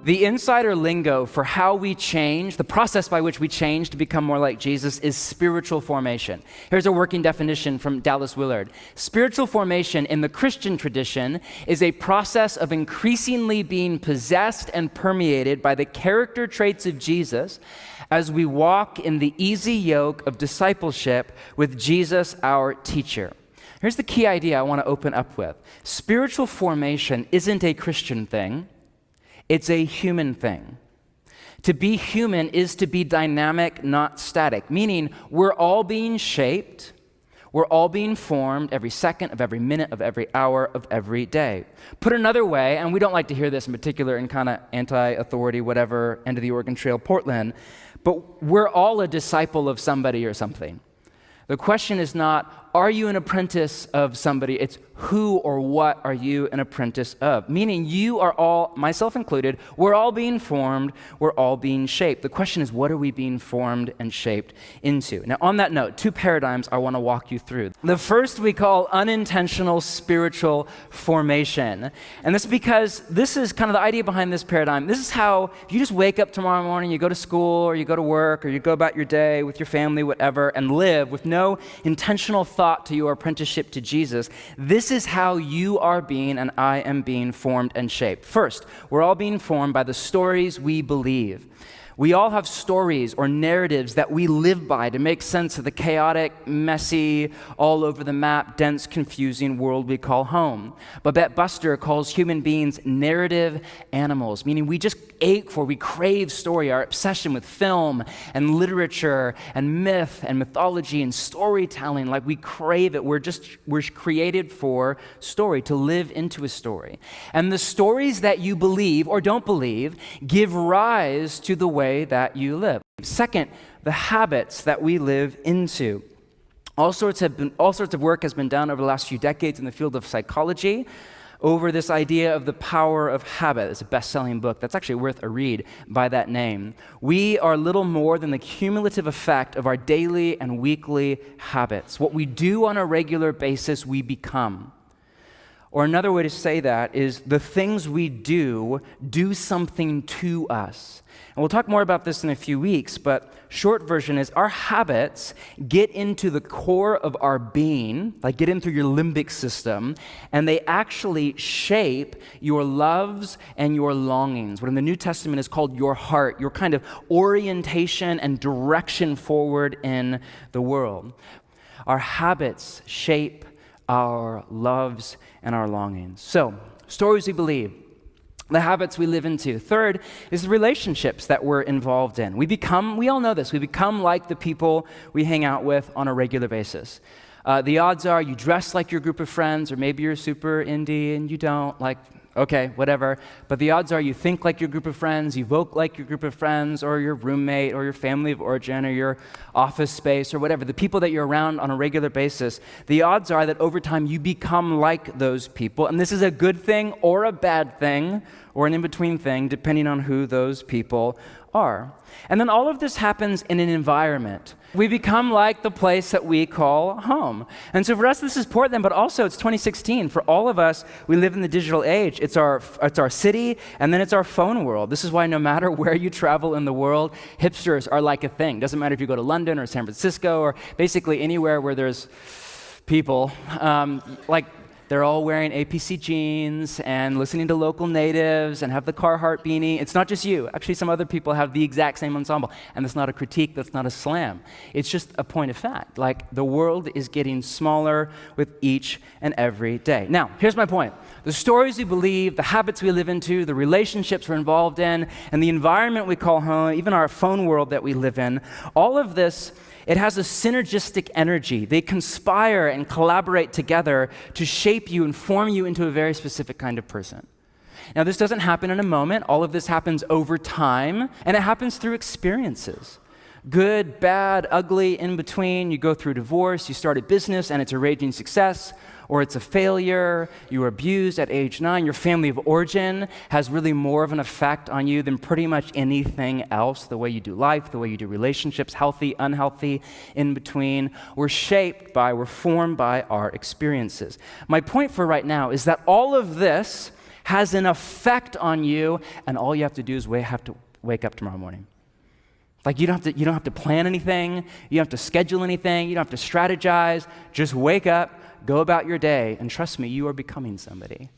The insider lingo for how we change, the process by which we change to become more like Jesus, is spiritual formation. Here's a working definition from Dallas Willard. Spiritual formation in the Christian tradition is a process of increasingly being possessed and permeated by the character traits of Jesus as we walk in the easy yoke of discipleship with Jesus, our teacher. Here's the key idea I want to open up with. Spiritual formation isn't a Christian thing. It's a human thing. To be human is to be dynamic, not static, meaning we're all being shaped, we're all being formed every second of every minute of every hour of every day. Put another way, and we don't like to hear this in particular in kind of anti-authority, whatever, end of the Oregon Trail, Portland, but we're all a disciple of somebody or something. The question is not, are you an apprentice of somebody? It's who or what are you an apprentice of? Meaning you are all, myself included, we're all being formed, we're all being shaped. The question is, what are we being formed and shaped into? Now, on that note, two paradigms I want to walk you through. The first we call unintentional spiritual formation. And this is because this is kind of the idea behind this paradigm. This is how, if you just wake up tomorrow morning, you go to school, or you go to work, or you go about your day with your family, whatever, and live with no intentional thought to your apprenticeship to Jesus, this is how you are being and I am being formed and shaped. First, we're all being formed by the stories we believe. We all have stories or narratives that we live by to make sense of the chaotic, messy, all over the map, dense, confusing world we call home. Babette Buster calls human beings narrative animals, meaning we just ache for, we crave story, our obsession with film and literature and myth and mythology and storytelling, like we crave it. We're created for story, to live into a story. And the stories that you believe or don't believe give rise to the way that you live. Second, the habits that we live into. All sorts of work has been done over the last few decades in the field of psychology over this idea of the power of habit. It's a best-selling book that's actually worth a read by that name. We are little more than the cumulative effect of our daily and weekly habits. What we do on a regular basis, we become. Or another way to say that is the things we do something to us. And we'll talk more about this in a few weeks, but short version is our habits get into the core of our being, like get in through your limbic system, and they actually shape your loves and your longings, what in the New Testament is called your heart, your kind of orientation and direction forward in the world. Our habits shape our loves and our longings. So, stories we believe, the habits we live into. Third is the relationships that we're involved in. We all know this, we become like the people we hang out with on a regular basis. The odds are you dress like your group of friends, or maybe you're super indie and you don't, like, okay, whatever. But the odds are you think like your group of friends, you vote like your group of friends, or your roommate, or your family of origin, or your office space, or whatever, the people that you're around on a regular basis. The odds are that over time you become like those people. And this is a good thing or a bad thing, or an in-between thing, depending on who those people are. And then all of this happens in an environment. We become like the place that we call home. And so for us, this is Portland, but also it's 2016. For all of us, we live in the digital age. It's our city, and then it's our phone world. This is why no matter where you travel in the world, hipsters are like a thing. Doesn't matter if you go to London or San Francisco or basically anywhere where there's people, they're all wearing APC jeans and listening to local natives and have the Carhartt beanie. It's not just you. Actually, some other people have the exact same ensemble. And that's not a critique. That's not a slam. It's just a point of fact. Like, the world is getting smaller with each and every day. Now, here's my point. The stories we believe, the habits we live into, the relationships we're involved in, and the environment we call home, even our phone world that we live in, all of this, it has a synergistic energy. They conspire and collaborate together to shape you and form you into a very specific kind of person. Now, this doesn't happen in a moment. All of this happens over time, and it happens through experiences. Good, bad, ugly, in between. You go through divorce, you start a business, and it's a raging success, or it's a failure. You were abused at age 9. Your family of origin has really more of an effect on you than pretty much anything else. The way you do life, the way you do relationships, healthy, unhealthy, in between. We're formed by our experiences. My point for right now is that all of this has an effect on you, and all you have to do is have to wake up tomorrow morning. Like you don't have to plan anything, you don't have to schedule anything, you don't have to strategize. Just wake up, go about your day, and trust me, you are becoming somebody.